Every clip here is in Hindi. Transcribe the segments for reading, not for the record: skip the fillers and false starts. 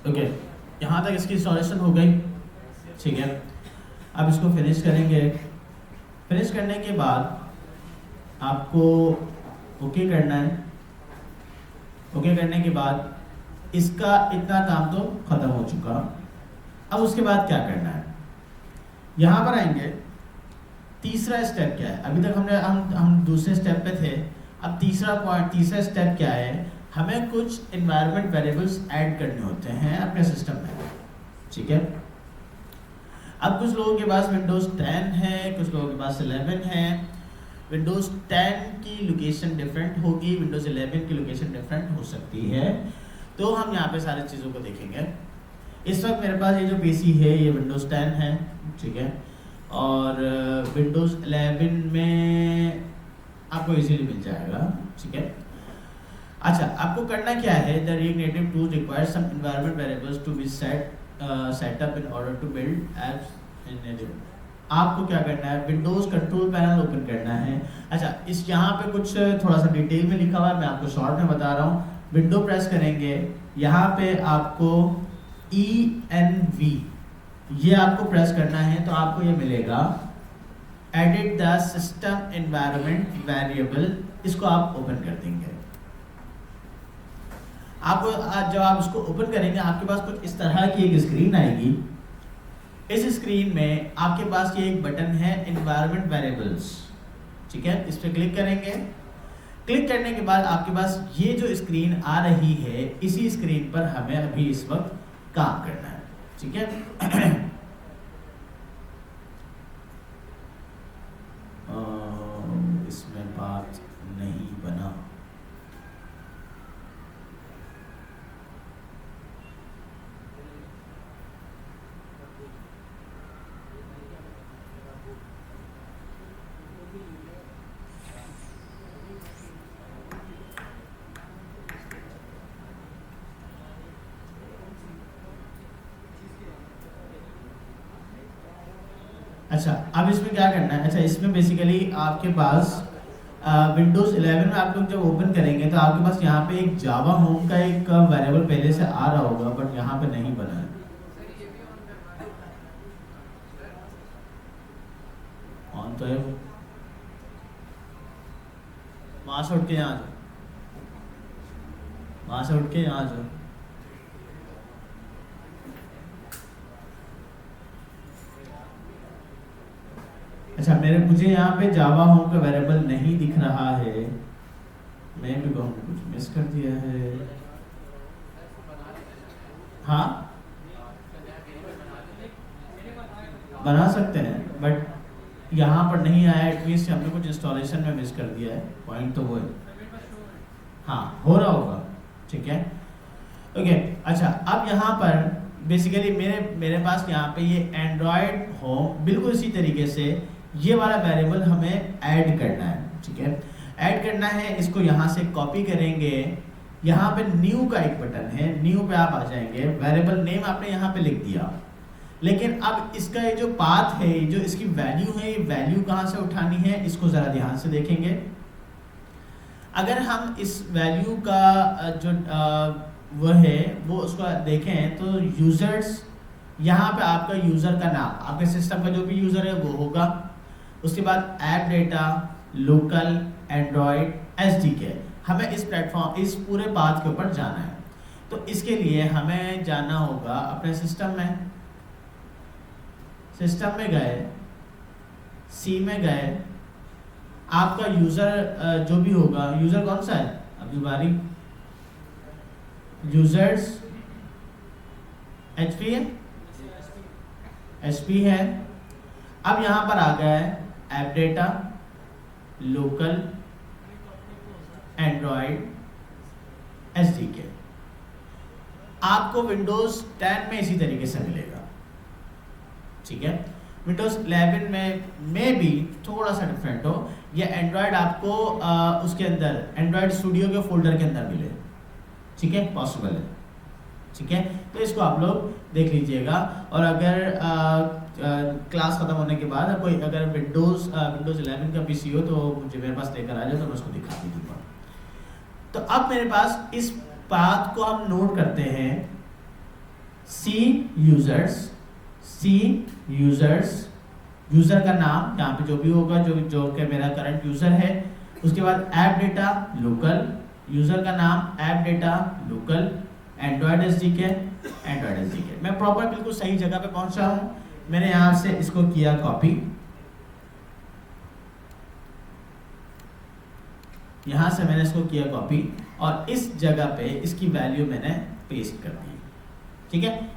ओके, यहाँ तक इसकी इंस्टॉलेशन हो गई, ठीक है। अब इसको फिनिश करेंगे। फिनिश करने के बाद आपको ओके करना है। ओके करने के बाद इसका इतना काम तो खत्म हो चुका। अब उसके बाद क्या करना है, यहाँ पर आएंगे। तीसरा स्टेप क्या है, अभी तक हम दूसरे स्टेप पे थे। अब तीसरा स्टेप क्या है, हमें कुछ एनवायरनमेंट वेरिएबल्स ऐड करने होते हैं अपने सिस्टम में, ठीक है। अब कुछ लोगों के पास विंडोज़ 10 है, कुछ लोगों के पास 11 है। विंडोज़ 10 की लोकेशन डिफरेंट होगी, विंडोज़ 11 की लोकेशन डिफरेंट हो सकती है। तो हम यहाँ पे सारी चीज़ों को देखेंगे। इस वक्त मेरे पास ये जो पीसी है ये विंडोज़ 10 है, ठीक है। और विंडोज़ 11 में आपको इजीली मिल जाएगा, ठीक है। अच्छा, आपको करना क्या है, the React Native tool requires some environment variables to be set up in order to build apps in native. आपको क्या करना है, विंडोज़ कंट्रोल पैनल ओपन करना है। अच्छा, इस यहाँ पे कुछ थोड़ा सा डिटेल में लिखा हुआ है, मैं आपको शॉर्ट में बता रहा हूँ। विंडो प्रेस करेंगे, यहाँ पे आपको ENV ये आपको प्रेस करना है, तो आपको ये मिलेगा edit the system environment variable. इसको आप ओपन कर देंगे। आपको जब आप इसको ओपन करेंगे आपके पास कुछ इस तरह की एक स्क्रीन आएगी। इस स्क्रीन में आपके पास ये एक बटन है एनवायरनमेंट वेरिएबल्स, ठीक है। इस पर क्लिक करेंगे। क्लिक करने के बाद आपके पास ये जो स्क्रीन आ रही है, इसी स्क्रीन पर हमें अभी इस वक्त काम करना है, ठीक है। इसमें बात नहीं बना। अच्छा, अब इसमें क्या करना है, अच्छा इसमें बेसिकली आपके पास विंडोज़ 11 में आप लोग जब ओपन करेंगे तो आपके पास यहाँ पे एक जावा होम का एक वेरिएबल पहले से आ रहा होगा, बट यहाँ पे नहीं बना है। ऑन तो है, वहाँ से उठ के यहाँ आ जाओ, वहाँ से उठ के यहाँ आ जाओ। अच्छा, मुझे यहाँ पे जावा होम का वेरिएबल नहीं दिख रहा है। मैं भी कहूँ कुछ मिस कर दिया है। हाँ, बना सकते हैं, बट यहाँ पर नहीं आया। एटलीस्ट हमने कुछ इंस्टॉलेशन में मिस कर दिया है। पॉइंट तो वो है, हाँ हो रहा होगा, ठीक है। ओके, अच्छा अब यहाँ पर बेसिकली मेरे पास यहाँ पे ये एंड्रॉयड होम बिल्कुल इसी तरीके से ये वाला वेरिएबल हमें ऐड करना है, ठीक है। ऐड करना है, इसको यहाँ से कॉपी करेंगे। यहाँ पे न्यू का एक बटन है, न्यू पे आप आ जाएंगे। वेरिएबल नेम आपने यहाँ पे लिख दिया, लेकिन अब इसका ये जो पाथ है, जो इसकी वैल्यू है, ये वैल्यू कहाँ से उठानी है, इसको ज़रा ध्यान से देखेंगे। अगर हम इस वैल्यू का जो वो है वो उसको देखें तो यूजर्स, यहाँ पे आपका यूज़र का नाम, आपके सिस्टम का जो भी यूज़र है वो होगा। उसके बाद app data, local, Android, SDK। हमें इस प्लेटफॉर्म, इस पूरे पाथ के ऊपर जाना है। तो इसके लिए हमें जाना होगा अपने सिस्टम में। सिस्टम में गए, सी में गए, आपका यूज़र जो भी होगा, यूज़र कौन सा है अभी बारी, यूजर्स HP है, HP है। अब यहाँ पर आ गया है app data, local, Android, SDK। आपको विंडोज़ 10 में इसी तरीके से मिलेगा, ठीक है। विंडोज़ 11 में भी थोड़ा सा डिफरेंट हो, या एंड्रॉयड आपको उसके अंदर एंड्रॉयड स्टूडियो के फोल्डर के अंदर मिले, ठीक है, पॉसिबल है, ठीक है। तो इसको आप लोग देख लीजिएगा। और अगर क्लास खत्म होने के बाद कोई अगर विंडोज़ 11 का पीसी हो तो मुझे मेरे पास लेकर आ जाए, तो मैं उसको दिखा भी दूंगा। तो अब मेरे पास इस पाथ को हम नोट करते हैं सी यूजर्स, यूजर का नाम यहाँ पे जो भी होगा, जो कि मेरा करंट यूजर है। उसके बाद ऐप डेटा लोकल, यूजर का नाम app data local, Android SDK, मैं प्रॉपर बिल्कुल सही जगह पे पहुंचा हूँ। मैंने यहाँ से इसको किया कॉपी, यहाँ से मैंने इसको किया कॉपी और इस जगह पे इसकी वैल्यू मैंने पेस्ट कर दी। ठीक है,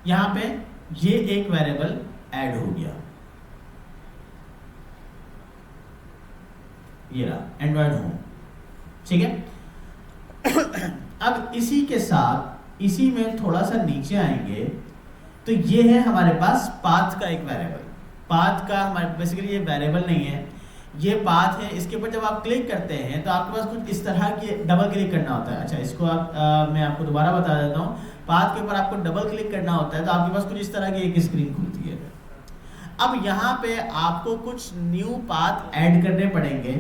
यहाँ पे ये एक वेरिएबल ऐड हो गया, ये रहा एंड्रॉयड होम। ठीक है, अब इसी के साथ इसी में थोड़ा सा नीचे आएंगे तो ये है हमारे पास पाथ का एक वेरिएबल। पाथ का हमारे बेसिकली ये वेरिएबल नहीं है, ये पाथ है। इसके ऊपर जब आप क्लिक करते हैं तो आपके पास कुछ इस तरह की डबल क्लिक करना होता है। अच्छा, इसको मैं आपको दोबारा बता देता हूँ। पाथ के ऊपर आपको डबल क्लिक करना होता है तो आपके पास कुछ इस तरह की एक स्क्रीन खुलती है। अब यहाँ पे आपको कुछ न्यू पाथ ऐड करने पड़ेंगे।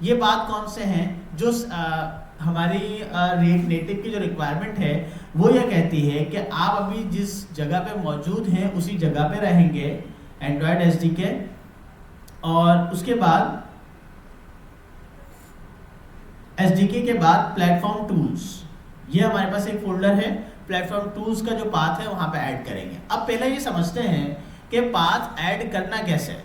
ये पाथ कौन से हैं? जो हमारी रिएक्ट नेटिव की जो रिक्वायरमेंट है वो ये कहती है कि आप अभी जिस जगह पे मौजूद हैं उसी जगह पे रहेंगे, एंड्रॉयड एसडीके, और उसके बाद एसडीके के बाद प्लेटफॉर्म टूल्स, ये हमारे पास एक फोल्डर है। प्लेटफॉर्म टूल्स का जो पाथ है वहां पे ऐड करेंगे। अब पहले ये समझते हैं कि पाथ ऐड करना कैसे है।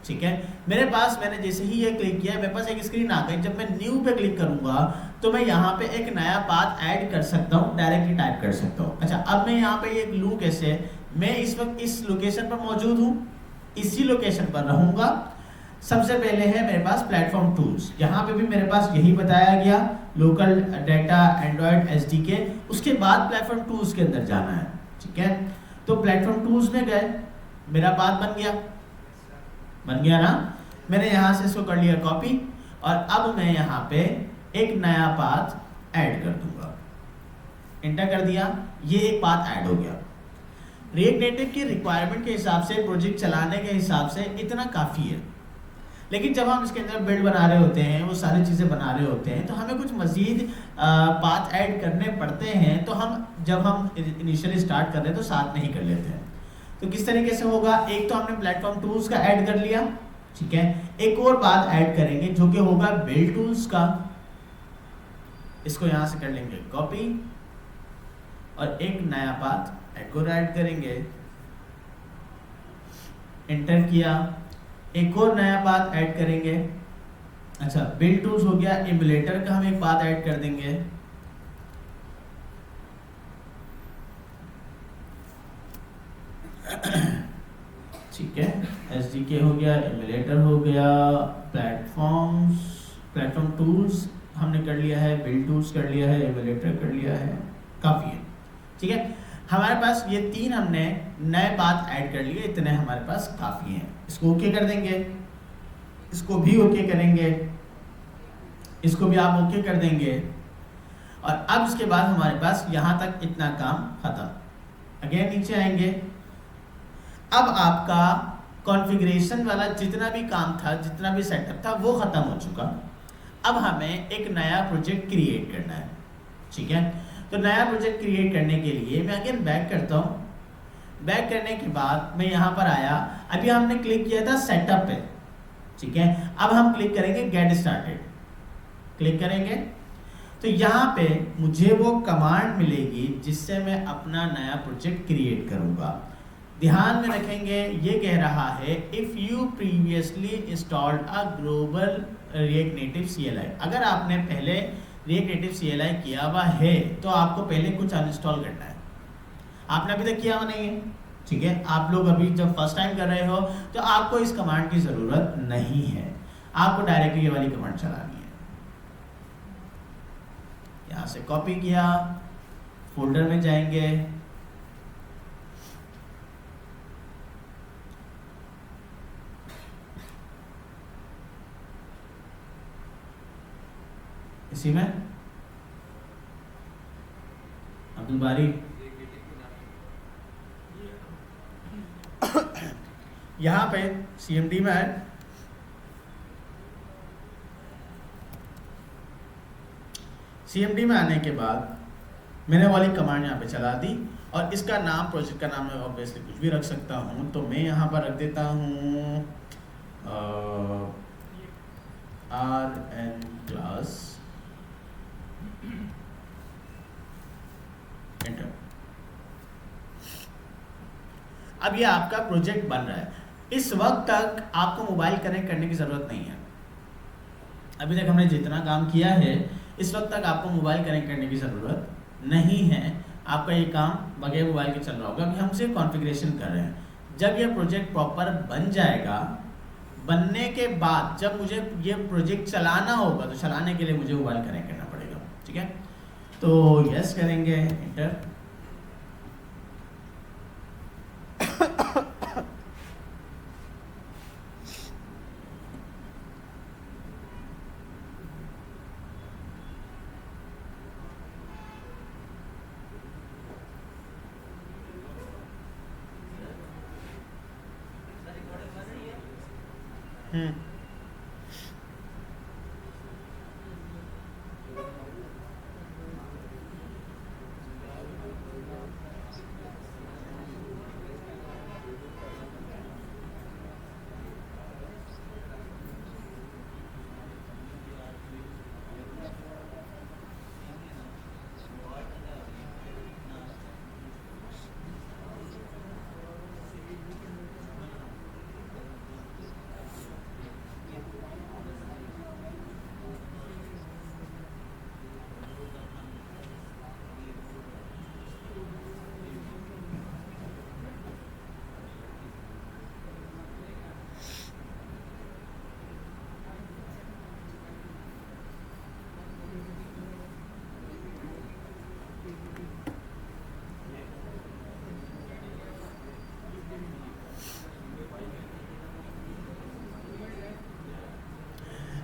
ठीक है, मेरे पास मैंने जैसे ही ये क्लिक किया मेरे पास एक स्क्रीन आ गई। जब मैं न्यू पे क्लिक करूंगा तो मैं यहाँ पे एक नया पाथ ऐड कर सकता हूँ, डायरेक्टली टाइप कर सकता हूँ। अच्छा, अब मैं यहाँ पे ये लूँ कैसे? मैं इस वक्त इस लोकेशन पर मौजूद हूँ, इसी लोकेशन पर रहूंगा। सबसे पहले है मेरे पास प्लेटफॉर्म टूल्स, यहाँ पे भी मेरे पास यही बताया गया, लोकल डेटा एंड्रॉयड एसडीके। उसके बाद प्लेटफॉर्म टूल्स के अंदर जाना है। ठीक है, तो प्लेटफॉर्म टूल्स में गए, मेरा पाथ बन गया ना। मैंने यहाँ से इसको कर लिया कॉपी और अब मैं यहाँ पे एक नया पाथ ऐड कर दूंगा। एंटर कर दिया, ये एक पाथ ऐड हो गया। रिएक्ट नेटिव की रिक्वायरमेंट के हिसाब से, प्रोजेक्ट चलाने के हिसाब से इतना काफ़ी है। लेकिन जब हम इसके अंदर बिल्ड बना रहे होते हैं, वो सारी चीज़ें बना रहे होते हैं, तो हमें कुछ मज़ीद पाथ ऐड करने पड़ते हैं। तो हम जब हम इनिशियली स्टार्ट कर रहे हैं तो साथ में ही कर लेते हैं। तो किस तरीके से होगा? एक तो हमने प्लेटफॉर्म टूल्स का ऐड कर लिया। ठीक है, एक और पाथ ऐड करेंगे जो कि होगा बिल्ड टूल्स का। इसको यहाँ से कर लेंगे कॉपी और एक नया पाथ एक और ऐड करेंगे। एंटर किया, एक और नया पाथ ऐड करेंगे। अच्छा, बिल्ड टूल्स हो गया, एमुलेटर का हम एक पाथ ऐड कर देंगे। ठीक है, एसडीके हो गया, एमुलेटर हो गया, प्लेटफॉर्म टूल्स हमने कर लिया है, बिल्ड टूल्स कर लिया है, एमुलेटर कर लिया है, काफ़ी है। ठीक है, हमारे पास ये तीन हमने नए पाथ ऐड कर लिए, इतने हमारे पास काफ़ी हैं। इसको ओके कर देंगे, इसको भी ओके करेंगे, इसको भी आप ओके कर देंगे। और अब इसके बाद हमारे पास यहाँ तक इतना काम खत्म। अगेन नीचे आएंगे। अब आपका कॉन्फ़िगरेशन वाला जितना भी काम था, जितना भी सेटअप था, वो ख़त्म हो चुका। अब हमें एक नया प्रोजेक्ट क्रिएट करना है। ठीक है, तो नया प्रोजेक्ट क्रिएट करने के लिए मैं अगेन बैक करता हूँ। बैक करने के बाद मैं यहाँ पर आया, अभी हमने क्लिक किया था सेटअप पे। ठीक है, अब हम क्लिक करेंगे गेट स्टार्टेड, क्लिक करेंगे तो यहाँ पे मुझे वो कमांड मिलेगी जिससे मैं अपना नया प्रोजेक्ट क्रिएट करूँगा। ध्यान में रखेंगे, ये कह रहा है if you previously installed a global react native CLI। अगर आपने पहले रिएक्ट नेटिव CLI किया हुआ है तो आपको पहले कुछ अनइंस्टॉल करना है। आपने अभी तक किया हुआ नहीं है। ठीक है, आप लोग अभी जब फर्स्ट टाइम कर रहे हो तो आपको इस कमांड की ज़रूरत नहीं है, आपको डायरेक्टली ये वाली कमांड चलानी है। यहाँ से कॉपी किया, फोल्डर में जाएंगे, इसी में अब्दुल बारी यहाँ पे CMD में है। CMD में आने के बाद मैंने वाली कमांड यहाँ पे चला दी और इसका नाम, प्रोजेक्ट का नाम मैं ऑब्वियसली कुछ भी रख सकता हूँ। तो मैं यहाँ पर रख देता हूँ rn क्लास, एंटर। अब ये आपका प्रोजेक्ट बन रहा है। इस वक्त तक आपको मोबाइल कनेक्ट करने की ज़रूरत नहीं है। अभी तक हमने जितना काम किया है, इस वक्त तक आपको मोबाइल कनेक्ट करने की ज़रूरत नहीं है। आपका ये काम बगैर मोबाइल के चल रहा होगा कि हम सिर्फ कॉन्फ़िगरेशन कर रहे हैं। जब ये प्रोजेक्ट प्रॉपर बन जाएगा, बनने के बाद जब मुझे ये प्रोजेक्ट चलाना होगा, तो चलाने के लिए मुझे मोबाइल कनेक्ट करना पड़ेगा। ठीक है, तो यस करेंगे, एंटर।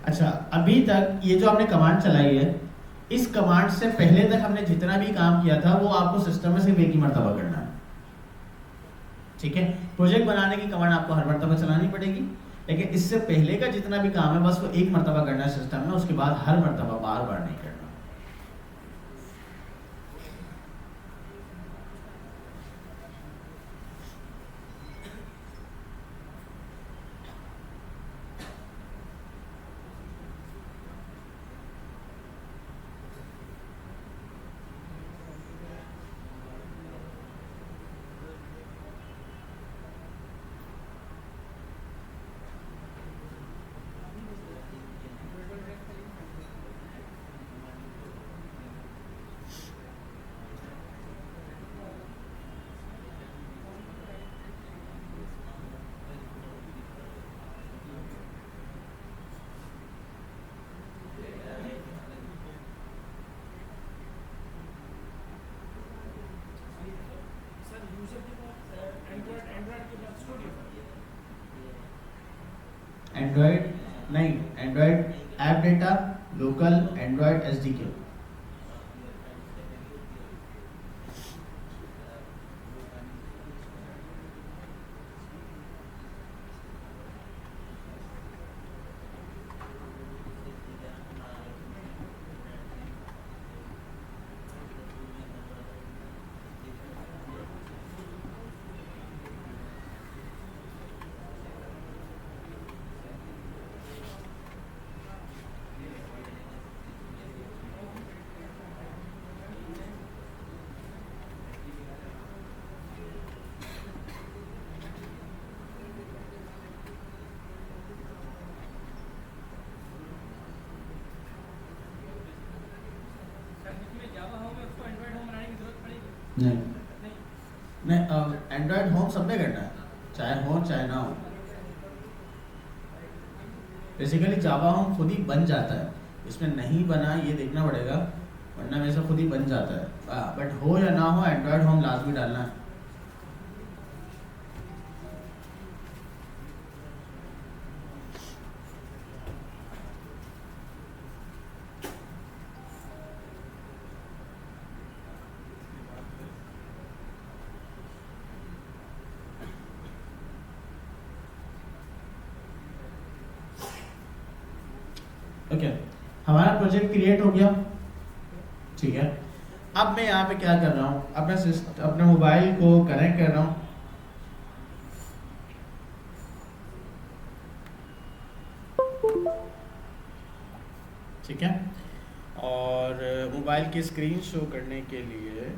अच्छा, अभी तक ये जो आपने कमांड चलाई है, इस कमांड से पहले तक हमने जितना भी काम किया था वो आपको सिस्टम में सिर्फ एक ही मरतबा करना है। ठीक है, प्रोजेक्ट बनाने की कमांड आपको हर मरतबा चलानी पड़ेगी, लेकिन इससे पहले का जितना भी काम है बस वो एक मरतबा करना है सिस्टम में, उसके बाद हर मरतबा बार बार नहीं करना। एंड्रॉयड नहीं, Android app data, local Android SDK. नहीं नहीं, एंड्रॉयड होम सबने करना है, चाहे हो चाहे ना हो। बेसिकली जावा होम खुद ही बन जाता है, इसमें नहीं बना ये देखना पड़ेगा, वरना वैसे खुद ही बन जाता है। बट हो या ना हो, एंड्रॉयड होम लाजमी डालना है। ओके, हमारा प्रोजेक्ट क्रिएट हो गया। ठीक है, अब मैं यहाँ पे क्या कर रहा हूँ, अपने मोबाइल को कनेक्ट कर रहा हूँ। ठीक है, और मोबाइल की स्क्रीन शो करने के लिए,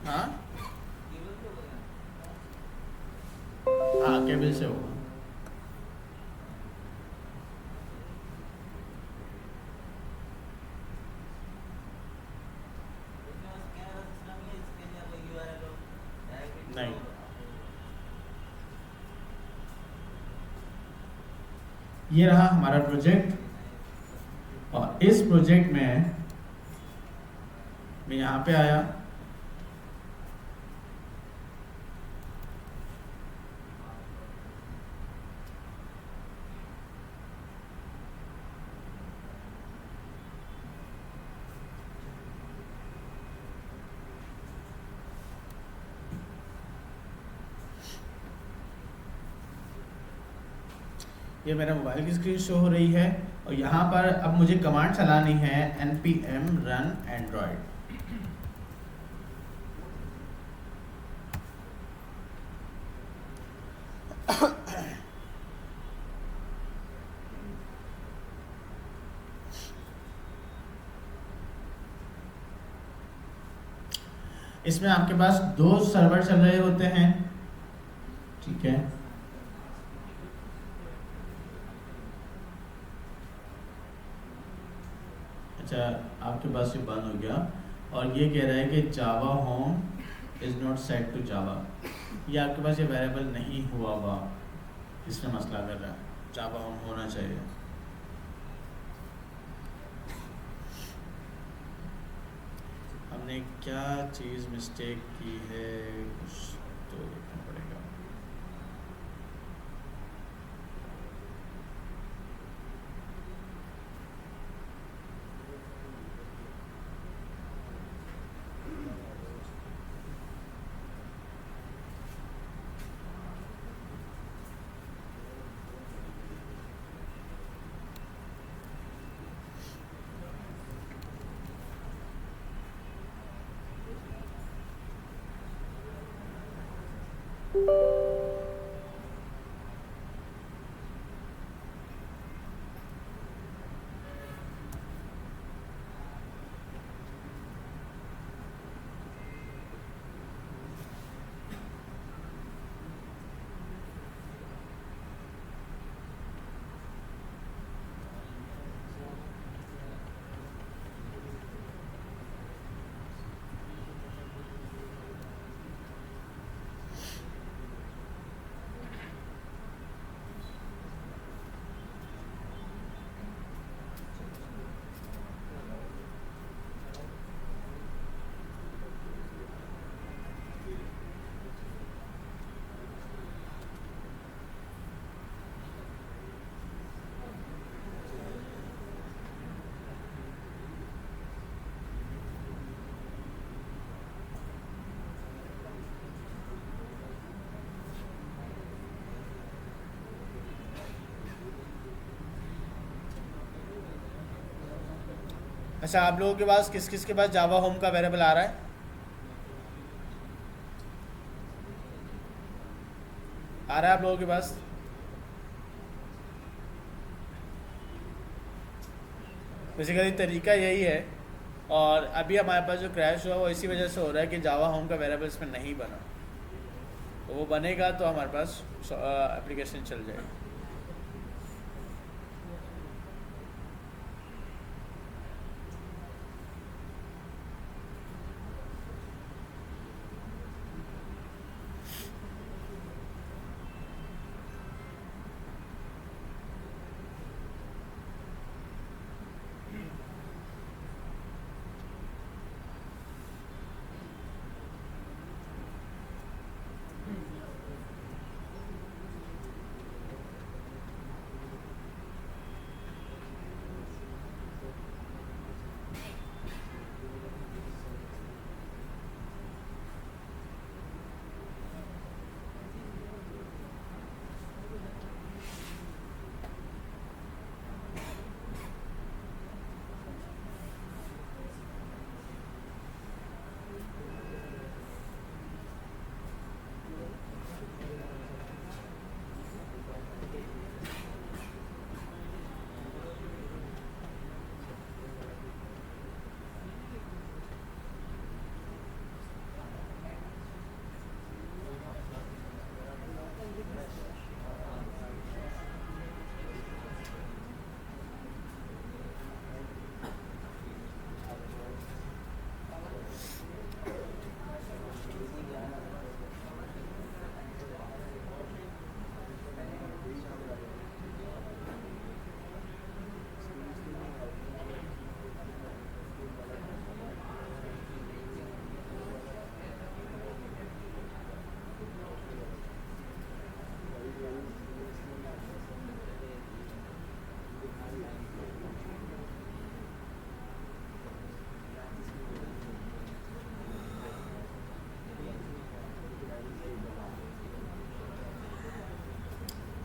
हाँ हाँ केबल से होगा। नहीं, ये रहा हमारा प्रोजेक्ट, और इस प्रोजेक्ट में मैं यहाँ पे आया, ये मेरा मोबाइल की स्क्रीन शो हो रही है, और यहाँ पर अब मुझे कमांड चलानी है npm run android। इसमें आपके पास 2 सर्वर चल रहे होते हैं, ठीक है। अच्छा, आपके पास ये बंद हो गया, और ये कह रहा है कि Java home is not set to Java. ये आपके पास ये वेरिएबल नहीं हुआ हुआ, इसमें मसला कर रहा है, जावा होम होना चाहिए। हमने क्या चीज़ मिस्टेक की है, कुछ तो देखना पड़ेगा। अच्छा, आप लोगों के पास किस किस के पास जावा होम का वेरिएबल आ रहा है? आ रहा है आप लोगों के पास? बेसिकली तरीका यही है, और अभी हमारे पास जो क्रैश हुआ वो इसी वजह से हो रहा है कि जावा होम का वेरिएबल इसमें नहीं बना। तो वो बनेगा तो हमारे पास एप्लीकेशन चल जाएगी।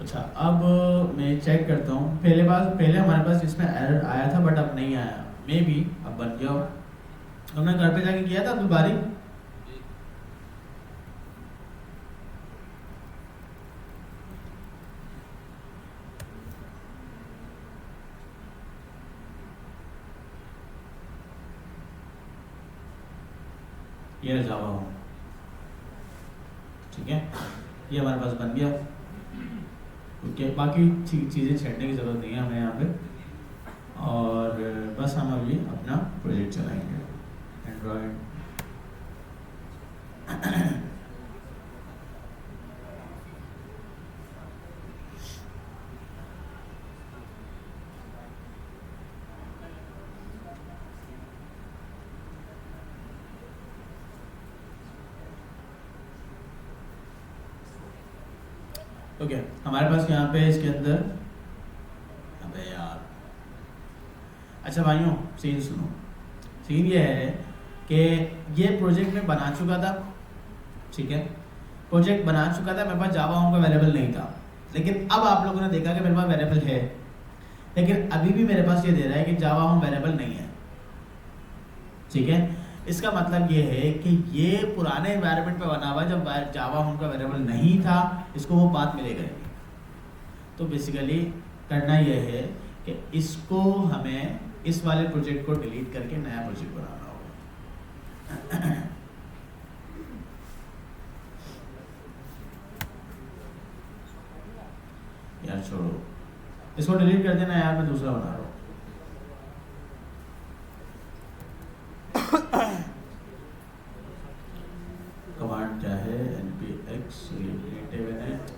अच्छा, अब मैं चेक करता हूँ। पहले हमारे पास इसमें एरर आया था बट अब नहीं आया, मे बी अब बन गया हो। हमने घर पे जाके किया था अब्दुल बारी। ये जावा हो, ठीक है, ये हमारे पास बन गया। ओके, बाकी चीज़ें छेड़ने की ज़रूरत नहीं है हमें यहाँ पे। और बस हम अभी अपना प्रोजेक्ट चलाएंगे एंड्रॉयड। ओके, हमारे पास यहाँ पे इसके अंदर, अबे यार, अच्छा भाइयों सीन सुनो। सीन ये है कि ये प्रोजेक्ट में बना चुका था, ठीक है, प्रोजेक्ट बना चुका था, मेरे पास जावा होम का वेरिएबल नहीं था। लेकिन अब आप लोगों ने देखा कि मेरे पास वेरिएबल है, लेकिन अभी भी मेरे पास ये दे रहा है कि जावा होम वेरिएबल नहीं है, ठीक है। इसका मतलब ये है कि ये पुराने एनवायरनमेंट पे बना हुआ, जब जावा होम का वेरिएबल नहीं था, इसको वो पाथ मिलेगा नहीं। तो बेसिकली करना ये है कि इसको हमें इस वाले प्रोजेक्ट को डिलीट करके नया प्रोजेक्ट बनाना होगा। यार छोड़ो, इसको डिलीट कर देना यार, मैं दूसरा बना रहा हूँ। कमांड क्या है, npx नेटिव इनइट,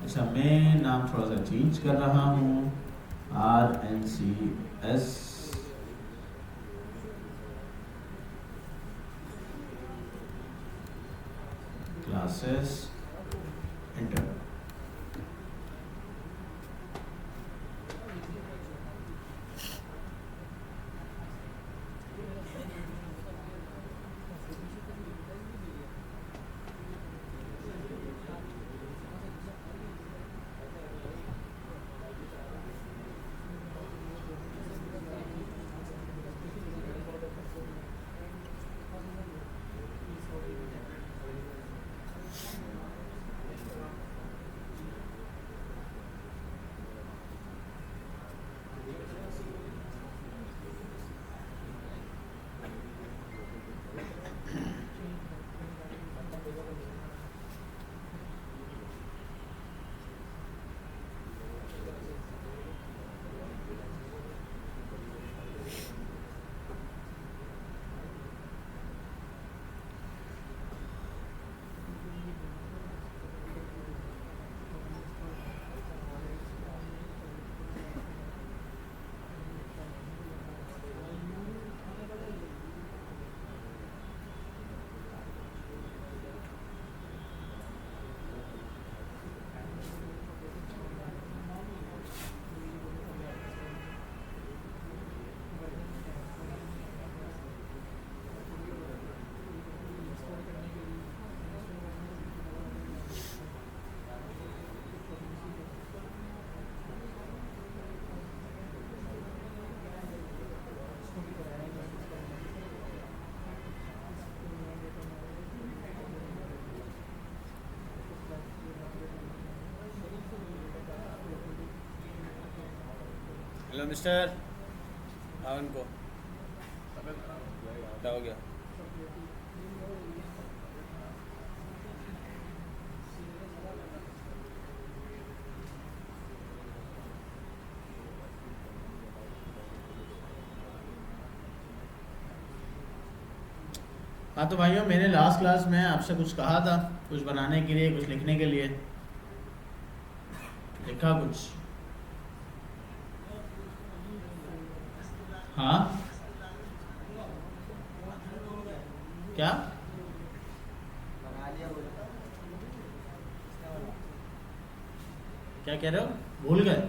अच्छा मैं नाम थोड़ा सा चेंज कर रहा हूँ, RNCS classes, enter. Hello mister, हाँ उनको क्या हो गया? हाँ तो भाइयों, मैंने लास्ट क्लास में आपसे कुछ कहा था, कुछ बनाने के लिए, कुछ लिखने के लिए। लिखा कुछ? हाँ क्या क्या कह रहे हो, भूल गए?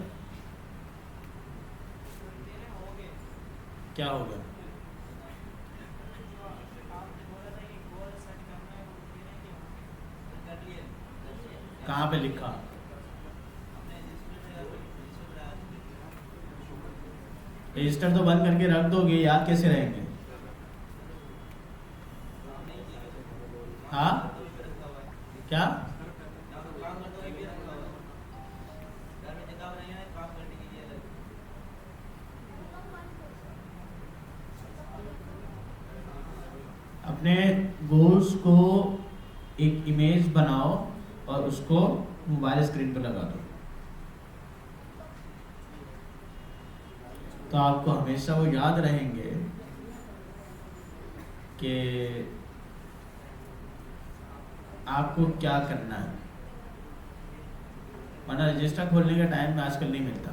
क्या हो गया? कहाँ पे लिखा? रजिस्टर तो बंद करके रख दोगे, याद कैसे रहेंगे? हाँ क्या? अपने गोल्स को एक इमेज बनाओ और उसको मोबाइल स्क्रीन पर लगा दो, तो आपको हमेशा वो याद रहेंगे कि आपको क्या करना है। वरना रजिस्टर खोलने का टाइम आजकल नहीं मिलता,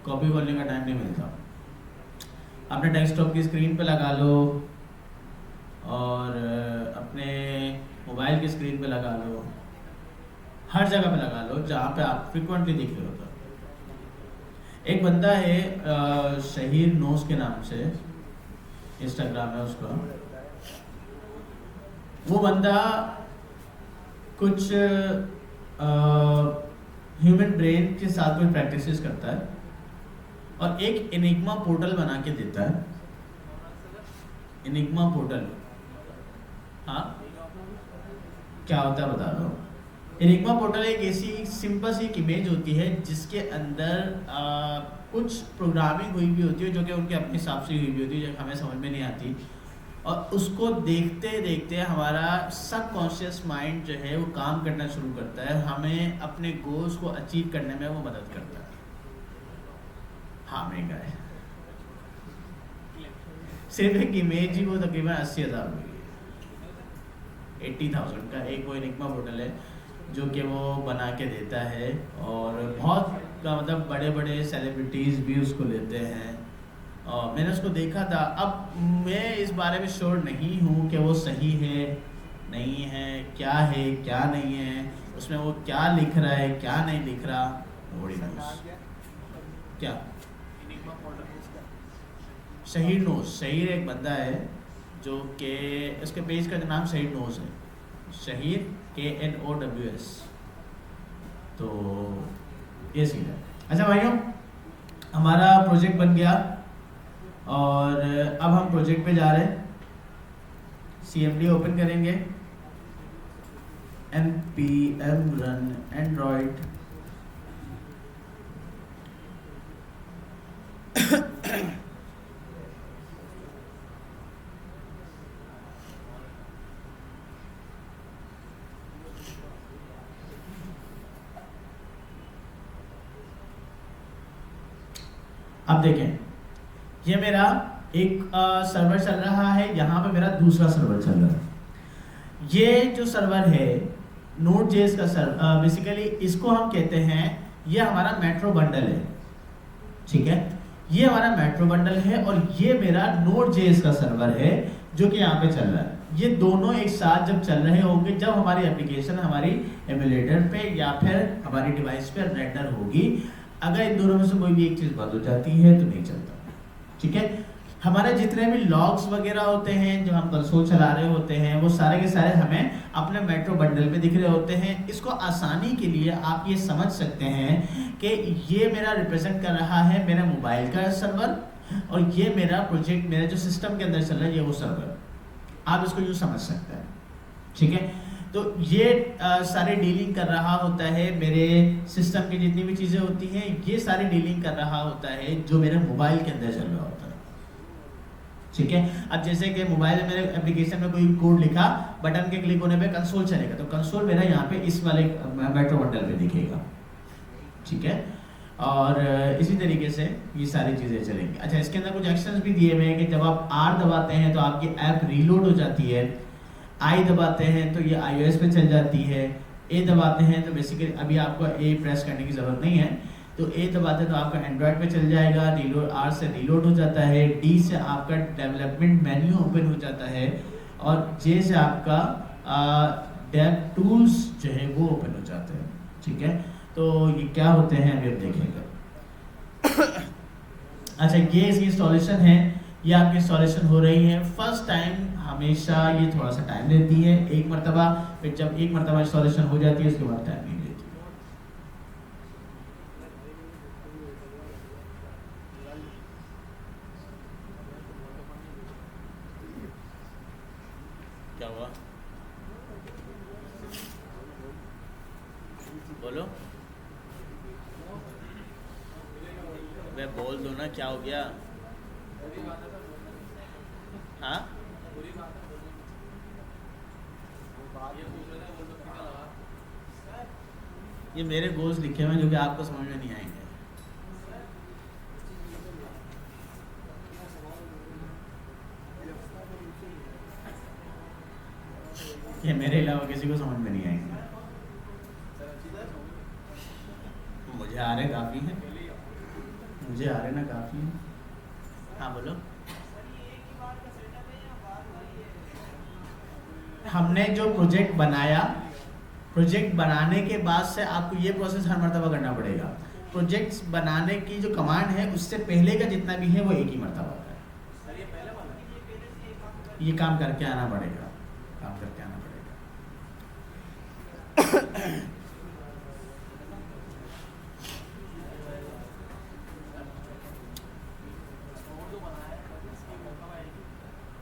कॉपी खोलने का टाइम नहीं मिलता। अपने डेस्कटॉप की स्क्रीन पे लगा लो और अपने मोबाइल की स्क्रीन पे लगा लो, हर जगह पे लगा लो जहाँ पे आप फ्रिक्वेंटली दिख रहे हो। एक बंदा है शहीर नोस के नाम से, इंस्टाग्राम है उसका। वो बंदा कुछ ह्यूमन ब्रेन के साथ कोई प्रैक्टिसेस करता है और एक एनिग्मा पोर्टल बना के देता है। एनिग्मा पोर्टल, हाँ क्या होता है बता रहा हूँ। एनिग्मा पोर्टल एक ऐसी सिंपल सी एक इमेज होती है जिसके अंदर कुछ प्रोग्रामिंग हुई भी होती है जो कि उनके अपने हिसाब से हुई भी होती है, जो हमें समझ में नहीं आती। और उसको देखते देखते हमारा सबकॉन्शियस माइंड जो है वो काम करना शुरू करता है, हमें अपने गोल्स को अचीव करने में वो मदद करता है। हाँ महंगा है, सिर्फ एक इमेज ही वो तकरीबन 80,000 रुपये, 80,000 का एक वो एनिग्मा पोर्टल है जो कि वो बना के देता है। और बहुत मतलब बड़े बड़े सेलिब्रिटीज़ भी उसको लेते हैं। और मैंने उसको देखा था। अब मैं इस बारे में श्योर नहीं हूँ कि वो सही है नहीं है, क्या है क्या नहीं है, उसमें वो क्या लिख रहा है क्या नहीं लिख रहा, नोबडी नोस। क्या शहीर नोस, शहीर एक बंदा है जो कि उसके पेज का नाम शहीर नोस है, शहीर KNOWS। तो ये सीन है। अच्छा भाइयों, हमारा प्रोजेक्ट बन गया और अब हम प्रोजेक्ट पे जा रहे हैं। CMD ओपन करेंगे, npm run android अब देखें, ये मेरा एक सर्वर चल रहा है, यहाँ पे मेरा दूसरा सर्वर चल रहा है। ये जो सर्वर है Node.js का सर्वर, बेसिकली इसको हम कहते हैं, ये हमारा मेट्रो बंडल है, ठीक है। ये हमारा मेट्रो बंडल है और ये मेरा Node.js का सर्वर है जो कि यहाँ पे चल रहा है। ये दोनों एक साथ जब चल रहे होंगे, जब हमारी एप्लीकेशन हमारी एमुलेटर पे या फिर हमारी डिवाइस पे रेंडर होगी, अगर इन दोनों में से कोई भी एक चीज़ बंद हो जाती है तो नहीं चलता, ठीक है। हमारे जितने भी लॉग्स वगैरह होते हैं जो हम कंसोल चला रहे होते हैं, वो सारे के सारे हमें अपने मेट्रो बंडल में दिख रहे होते हैं। इसको आसानी के लिए आप ये समझ सकते हैं कि ये मेरा रिप्रेजेंट कर रहा है मेरा मोबाइल का सर्वर और ये मेरा प्रोजेक्ट, मेरा जो सिस्टम के अंदर चल रहा है ये वो सर्वर। आप इसको यूँ समझ सकते हैं, ठीक है। तो ये सारे डीलिंग कर रहा होता है, मेरे सिस्टम की जितनी भी चीज़ें होती हैं ये सारी डीलिंग कर रहा होता है जो मेरे मोबाइल के अंदर चल रहा होता है, ठीक है। अब जैसे कि मोबाइल में मेरे एप्लीकेशन में कोई कोड लिखा, बटन के क्लिक होने पे कंसोल चलेगा, तो कंसोल मेरा यहाँ पे इस वाले मेट्रो बंडल पे दिखेगा, ठीक है। और इसी तरीके से ये सारी चीज़ें चलेंगी। अच्छा, इसके अंदर कुछ एक्शंस भी दिए हुए हैं कि जब आप R दबाते हैं तो आपकी ऐप रीलोड हो जाती है, I दबाते हैं तो ये iOS पे चल जाती है, A दबाते हैं तो बेसिकली अभी आपको A प्रेस करने की ज़रूरत नहीं है, तो ए दबाते तो आपका एंड्रॉयड पे चल जाएगा, रीलोड आर से रीलोड हो जाता है, डी से आपका डेवलपमेंट मेन्यू ओपन हो जाता है, और जे से आपका डेव टूल्स जो है वो ओपन हो जाते हैं। ठीक है, तो ये क्या होते हैं अभी हम देखेंगे। अच्छा, ये इसकी इंस्टॉलेशन है, ये आपकी इंस्टॉलेशन हो रही है। फर्स्ट टाइम हमेशा ये थोड़ा सा टाइम लेती है, एक मरतबा, फिर जब एक मरतबा इंस्टॉलेशन हो जाती है उसके बाद टाइम नहीं लेती। क्या हुआ, बोलो, मैं बोल दो ना, क्या हो गया? हाँ, ये मेरे गोल्स लिखे हुए हैं जो कि आपको समझ में नहीं आएंगे। ये मेरे अलावा किसी को समझ में नहीं आएंगे। मुझे आ रहे काफ़ी है, मुझे आ रहे ना काफ़ी है। हाँ बोलो। हमने जो प्रोजेक्ट बनाया, प्रोजेक्ट बनाने के बाद से आपको ये प्रोसेस हर मरतबा करना पड़ेगा। प्रोजेक्ट्स बनाने की जो कमांड है उससे पहले का जितना भी है वो एक ही मरतबा होता है। ये काम करके आना पड़ेगा, काम करके आना पड़ेगा।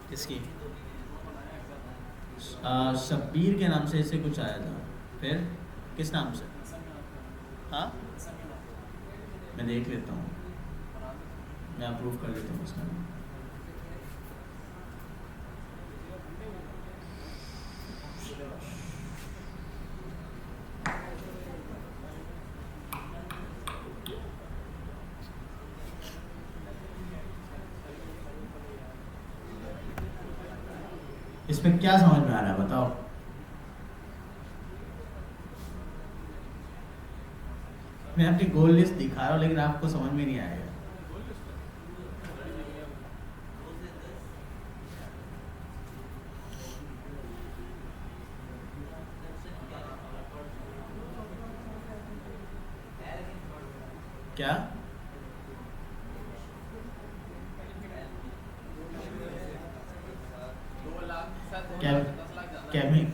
किसकी? शब्बीर के नाम से ऐसे कुछ आया था, फिर किस नाम से? हाँ, मैं देख लेता हूँ, मैं अप्रूव कर लेता हूँ उसका नाम। इसमें क्या समझ में आ रहा है बताओ? मैं अपनी गोल लिस्ट दिखा रहा हूँ लेकिन आपको समझ में नहीं आएगा। क्या?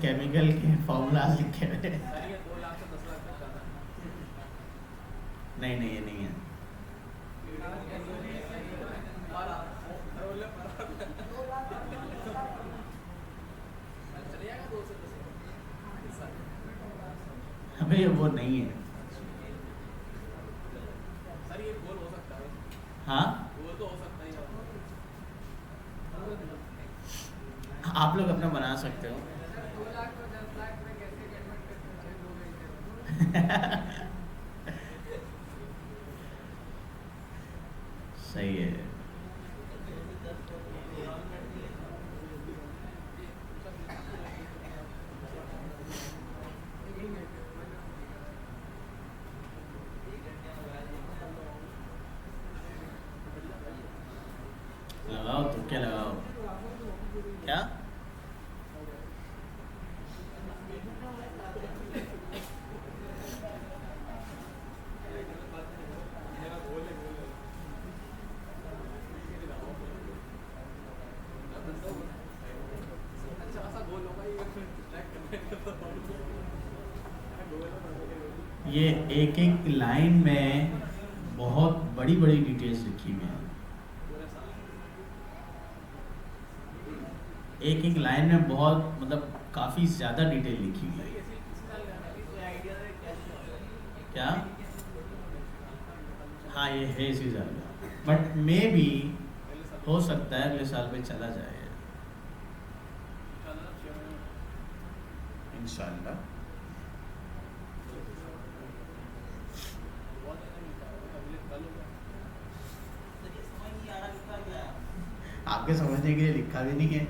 केमिकल के फॉर्मूलाज लिखे हुए। नहीं नहीं, ये नहीं है। अबे वो नहीं है। सर ये गोल हो सकता है। हाँ, गोल तो हो सकता ही है। आप लोग अपना बना सकते हो। 2 लाख और 10 लाख में कैसे कन्वर्ट करते हैं? सही है। लगाओ तो क्या लगाओ? क्या? ये एक एक लाइन में बहुत बड़ी बड़ी डिटेल्स लिखी हुई हैं। एक एक लाइन में बहुत मतलब काफ़ी ज़्यादा डिटेल लिखी हुई है। क्या? हाँ, ये है इसी साल का, बट मे बी हो सकता है अगले साल में चला जाए इंशाल्लाह। आपके समझने के लिए लिखा भी नहीं है।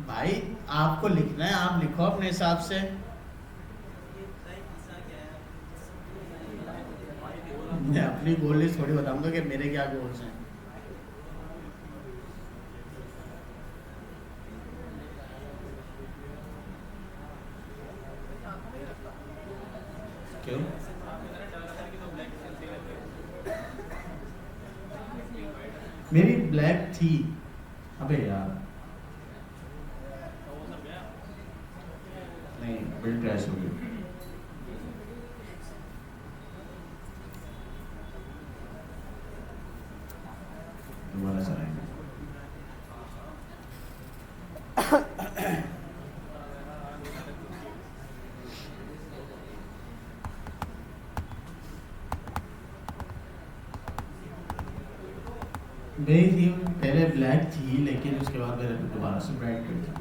भाई आपको लिखना है, आप लिखो अपने हिसाब से। मैं अपनी गोल लिस्ट थोड़ी बताऊंगा कि मेरे क्या गोल्स हैं। क्यों? मेरी ब्लैक थी। अबे यार नहीं, बिल्ड क्रैश हो गई। दोबारा चलाएंगे। मेरी थीम पहले ब्लैक थी, लेकिन उसके बाद मैंने दोबारा से ब्राइट कर दी।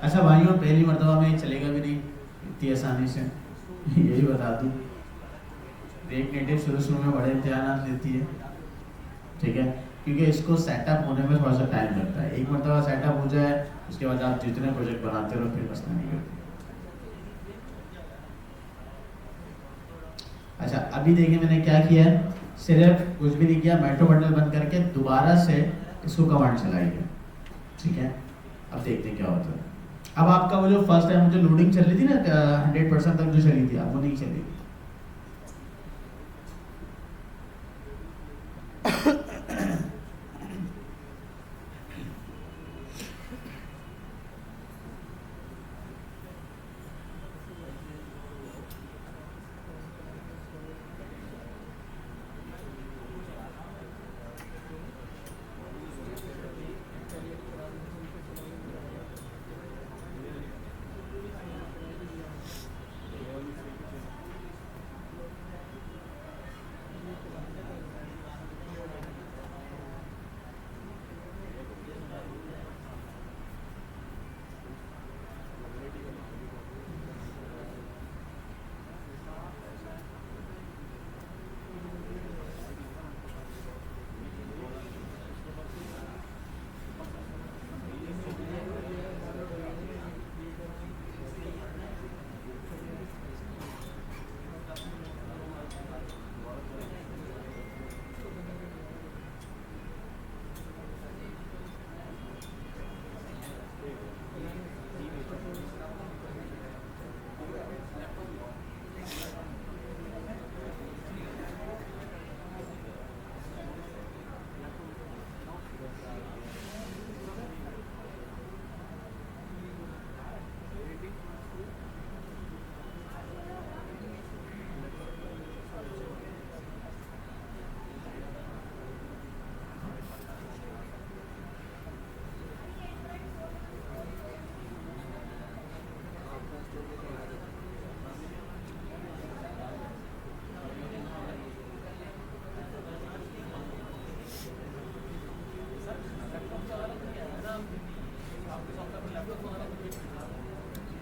अच्छा भाइयों, पहली मर्तबा में चलेगा भी नहीं इतनी आसानी से, यही बता दूं। रिएक्ट नेटिव शुरू में बड़े इम्तिहान देती है, ठीक है, क्योंकि इसको सेटअप होने में थोड़ा सा टाइम लगता है। एक मरतबा सेटअप हो जाए, उसके बाद आप जितने प्रोजेक्ट बनाते रहो, फिर मसला नहीं करते। अच्छा अभी देखिए मैंने क्या किया है, सिर्फ कुछ भी नहीं किया, मेट्रो बटन बंद करके दोबारा से इसको कमांड चलाई है, ठीक है। अब देखते हैं क्या होता है। अब आपका वो जो फर्स्ट टाइम जो लोडिंग चल रही थी ना 100% तक जो चली थी, अब वो नहीं चलेगी।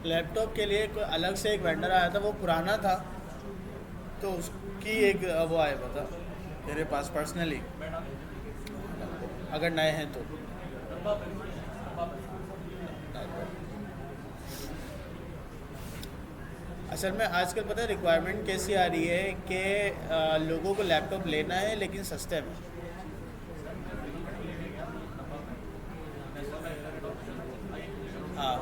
लैपटॉप के लिए कोई अलग से एक वेंडर आया था, वो पुराना था, तो उसकी एक वो आया बता मेरे पास पर्सनली, अगर नए हैं तो। असल में आजकल पता है रिक्वायरमेंट कैसी आ रही है कि लोगों को लैपटॉप लेना है लेकिन सस्ते में। हाँ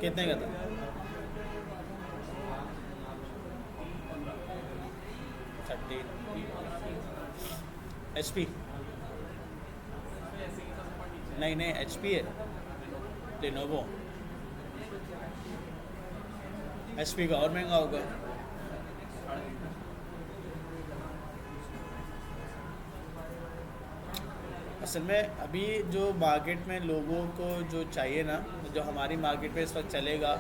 कितने का था? HP नहीं नहीं HP है Lenovo HP का और महंगा होगा असल में अभी जो मार्केट में लोगों को जो चाहिए ना जो हमारी मार्केट में इस वक्त चलेगा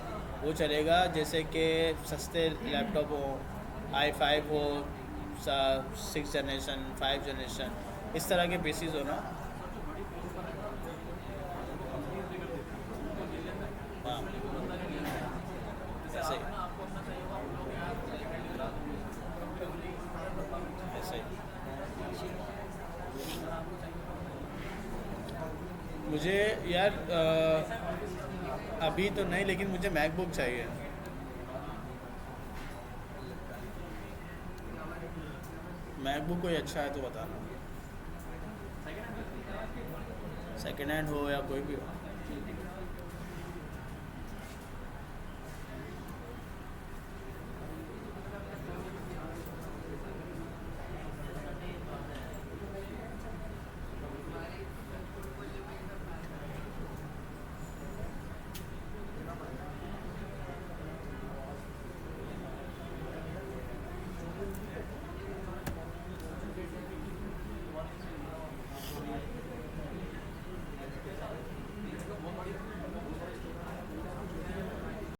वो चलेगा जैसे कि सस्ते लैपटॉप हो i5 हो 6 जनरेशन 5 जनरेशन इस तरह के पीसीज हो ना हाँ ऐसे ऐसे मुझे यार अभी तो नहीं लेकिन मुझे मैकबुक चाहिए मैकबुक कोई अच्छा है तो बताना सेकेंड हैंड हो या कोई भी हो